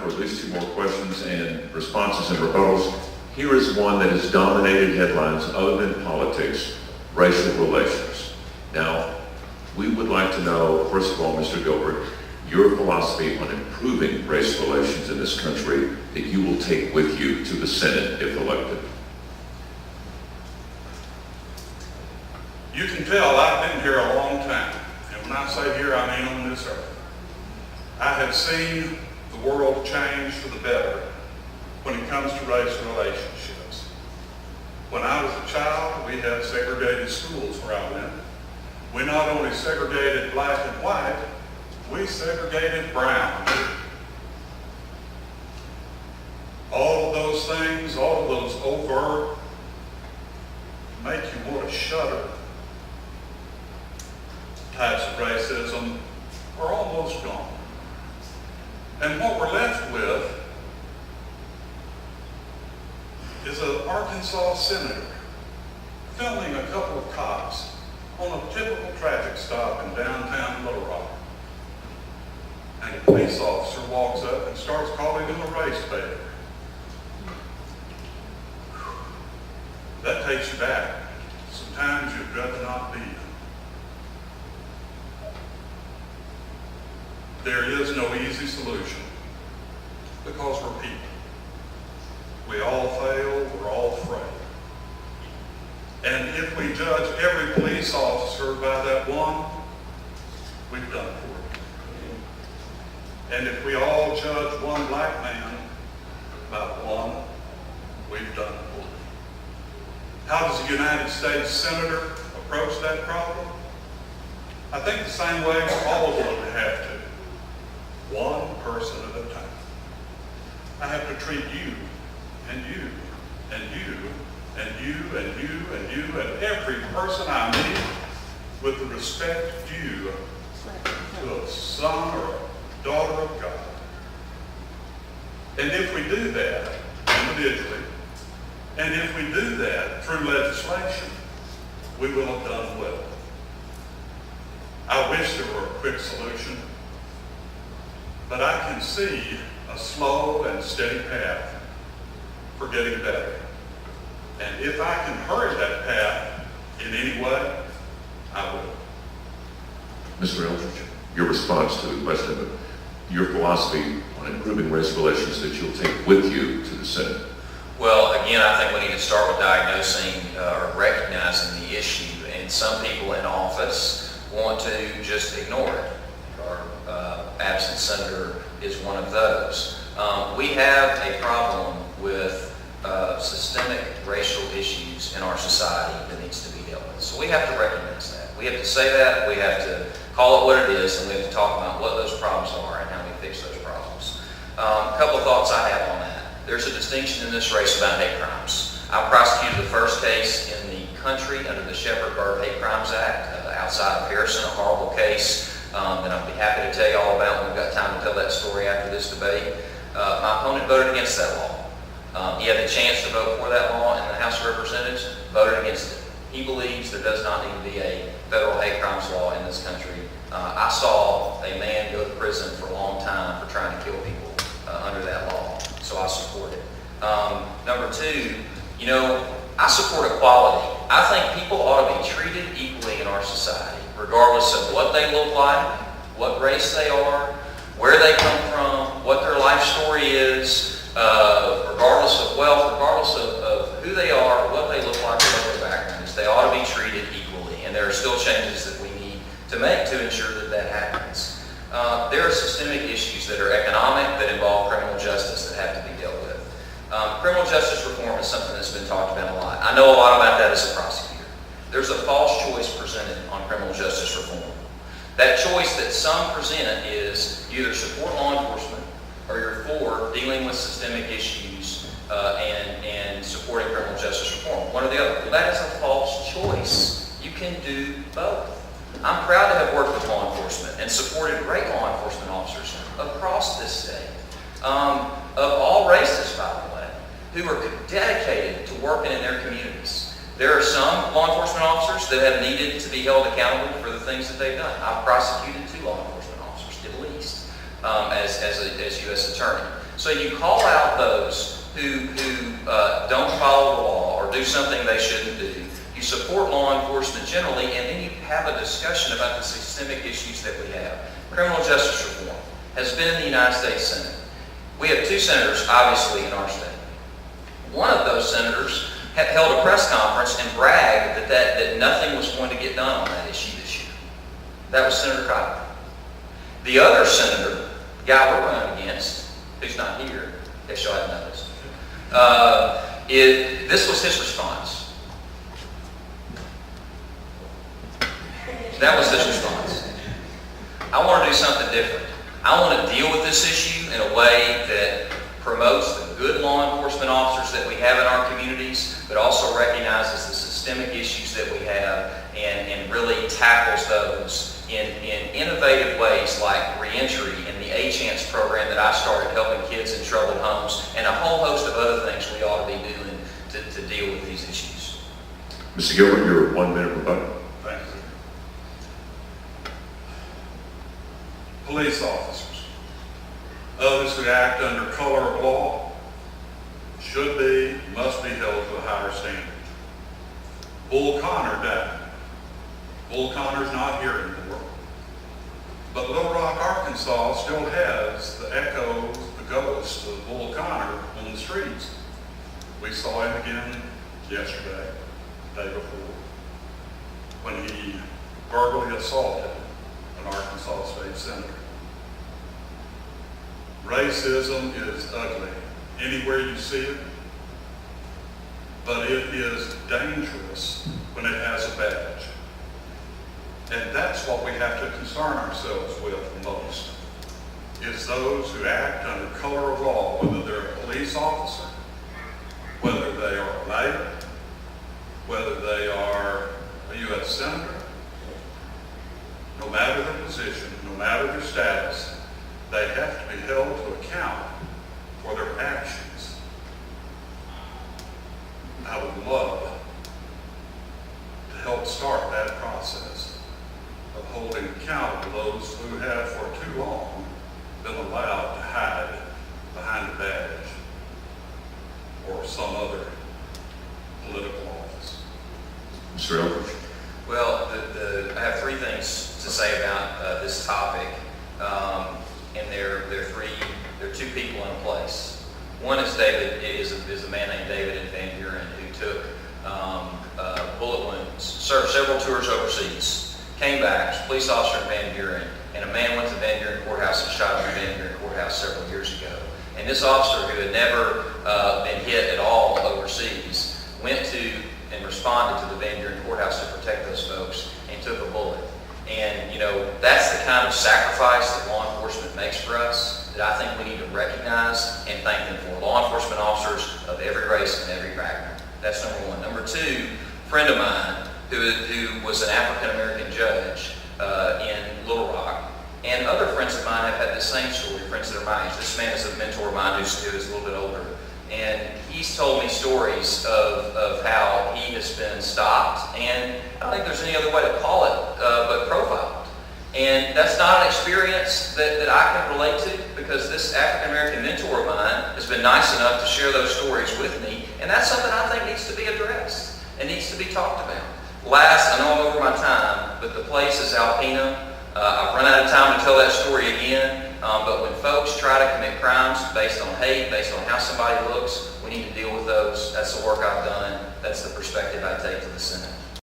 for at least 2 more questions and responses and rebuttals. Here is one that has dominated headlines other than politics, racial relations. Now, we would like to know, first of all, Mr. Gilbert, your philosophy on improving race relations in this country that you will take with you to the Senate if elected. You can tell I've been here a long time, and when I say here, I mean on this earth. I have seen the world change for the better when it comes to race relationships. When I was a child, we had segregated schools where I went. We not only segregated black and white, we segregated brown. All of those things, all of those overt, make you want to shudder types of racism are almost gone. And what we're left with is an Arkansas senator filming a couple of cops on a typical traffic stop in downtown Little Rock. And a police officer walks up and starts calling him a race baiter. That takes you back. Sometimes you'd rather not be. There is no easy solution because we're people. We all fail, we're all frail. And if we judge every police officer by that one, we've done poorly. And if we all judge one black man by one, we've done poorly. How does a United States Senator approach that problem? I think the same way all of them have to. One person at a time. I have to treat you, and you, and you, and you, and you, and you, and every person I meet with the respect due to a son or a daughter of God. And if we do that individually, and if we do that through legislation, we will have done well. I wish there were a quick solution, but I can see a slow and steady path for getting better. And if I can hurry that path in any way, I will. Mr. Eldridge, your response to the question, your philosophy on improving race relations that you'll take with you to the Senate. Well, again, I think we need to start with diagnosing or recognizing the issue. And some people in office want to just ignore it. Our absent senator is one of those. We have a problem with systemic racial issues in our society that needs to be dealt with. So we have to recognize that. We have to say that. We have to call it what it is, and we have to talk about what those problems are and how we fix those problems. A couple of thoughts I have on that. There's a distinction in this race about hate crimes. I prosecuted the first case in the country under the Shepard-Byrd Hate Crimes Act outside of Harrison, a horrible case that I'd be happy to tell you all about when we've got time to tell that story after this debate. My opponent voted against that law. He had the chance to vote for that law in the House of Representatives, voted against it. He believes there does not need to be a federal hate crimes law in this country. I saw a man go to prison for a long time for trying to kill people under that law, so I support it. Number two, I support equality. I think people ought to be treated equally in our society, regardless of what they look like, what race they are, where they come from, what their life story is, regardless of wealth, regardless of who they are, what they look like, what their background is. They ought to be treated equally, and there are still changes that we need to make to ensure that that happens. There are systemic issues that are economic, that involve criminal justice, that have to be dealt with. Criminal justice reform is something that's been talked about a lot. I know a lot about that as a prosecutor. There's a false choice presented on criminal justice reform. That choice that some present is you either support law enforcement or you're for dealing with systemic issues and supporting criminal justice reform. One or the other. Well, that is a false choice. You can do both. I'm proud to have worked with law enforcement and supported great law enforcement officers across this state, of all races, by the way, who are dedicated to working in their communities. There are some law enforcement officers that have needed to be held accountable for the things that they've done. I've prosecuted 2 law enforcement officers, at least, as U.S. Attorney. So you call out those who don't follow the law or do something they shouldn't do. You support law enforcement generally, and then you have a discussion about the systemic issues that we have. Criminal justice reform has been in the United States Senate. We have 2 senators, obviously, in our state. One of those senators had held a press conference and bragged that nothing was going to get done on that issue this year. That was Senator Cotton. The other senator, the guy we're running against, who's not here, in case y'all haven't noticed, this was his response. That was his response. I want to do something different. I want to deal with this issue in a way that promotes the good law enforcement officers that we have in our communities, but also recognizes the systemic issues that we have and really tackles those in innovative ways like reentry and the A-Chance program that I started helping kids in troubled homes and a whole host of other things we ought to be doing to deal with these issues. Mr. Gilbert, your 1 minute rebuttal. Thank you. Police officers, others who act under color of law, must be held to a higher standard. Bull Connor died. Bull Connor's not here anymore. But Little Rock, Arkansas still has the echoes, the ghost of Bull Connor on the streets. We saw him again yesterday, the day before, when he verbally assaulted an Arkansas state senator. Racism is ugly anywhere you see it, but it is dangerous when it has a badge. And that's what we have to concern ourselves with most, is those who act under color of law, whether they're a police officer, whether they are a mayor, whether they are a U.S. senator. No matter their position, no matter their status, they have to be held to account for their actions. I would love to help start that process of holding accountable those who have for too long been allowed to hide behind a badge or some other political office. Mr. Eldridge. Well, I have 3 things to say about this topic, and there are 2 people in place. One is is a man named David in Van Buren who took bullet wounds, served several tours overseas, came back, was a police officer in Van Buren, and a man went to Van Buren Courthouse and shot him in Van Buren Courthouse several years ago. And this officer, who had never been hit at all overseas, went to and responded to the Van Buren Courthouse to protect those folks and took a bullet. And, you know, that's the kind of sacrifice that law enforcement makes for us that I think we need to recognize and thank them for. Law enforcement officers of every race and every background. That's number 1. Number 2, a friend of mine who was an African-American judge in Little Rock, and other friends of mine have had the same story, friends that are my age. This man is a mentor of mine who is a little bit older. And he's told me stories of how he has been stopped, and I don't think there's any other way to call it, but profiled. And that's not an experience that I can relate to, because this African-American mentor of mine has been nice enough to share those stories with me, and that's something I think needs to be addressed and needs to be talked about. Last, I know I'm over my time, but the place is Alpena. I've run out of time to tell that story again, but when folks try to commit crimes based on hate, based on how somebody looks, we need to deal with those. That's the work I've done. That's the perspective I take to the Senate.